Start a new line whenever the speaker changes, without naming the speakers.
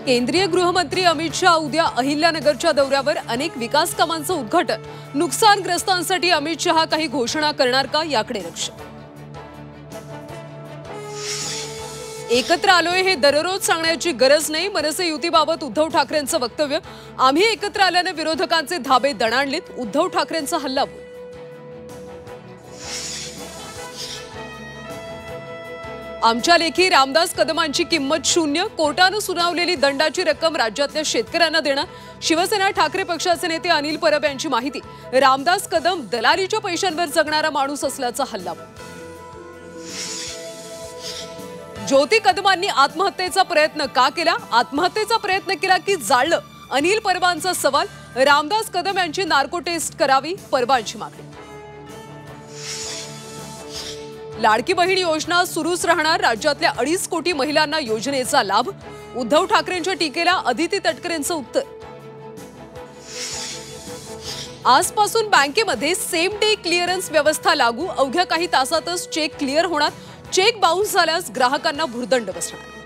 केंद्रीय गृहमंत्री अमित शाह उद्या अहिल्यानगरच्या दौऱ्यावर अनेक विकास कामांचं उद्घाटन। नुकसानग्रस्तांसाठी अमित शाह काही घोषणा करणार का याकडे लक्ष। एकत्र आलोय हे दररोज सांगण्याची गरज नाही, मनसे युतीबाबत उद्धव ठाकरेंचं वक्तव्य। आम्ही एकत्र आल्याने विरोधकांचे धाबे दणाणलेत, उद्धव ठाकरेंचा हल्लाबोल। आमच्या लेखी रामदास कदमांची किंमत शून्य, कोर्टानं सुनावलेली दंडाची रक्कम राज्यातल्या शेतकऱ्यांना देणार। शिवसेना ठाकरे पक्षाचे नेते अनिल परब यांची माहिती। रामदास कदम दलालीच्या पैशांवर जगणारा माणूस असल्याचा हल्लाबोल। ज्योती कदमांनी आत्महत्येचा प्रयत्न का केला? आत्महत्येचा प्रयत्न केला की जाळलं? अनिल परबांचा सवाल। रामदास कदम यांची नार्को टेस्ट करावी, परबांची मागणी। लाडकी बहीण योजना सुरूच राहणार, राज्यातल्या 2.5 कोटी महिलांना योजनेचा लाभ। उद्धव ठाकरेंच्या टीकेला अदिती तटकरेंचं उत्तर। आजपासून बँकेमध्ये सेम डे क्लिअरन्स व्यवस्था लागू, अवघ्या काही तासातच चेक क्लिअर होणार। चेक बाउन्स झाल्यास ग्राहकांना भुर्दंड बसणार।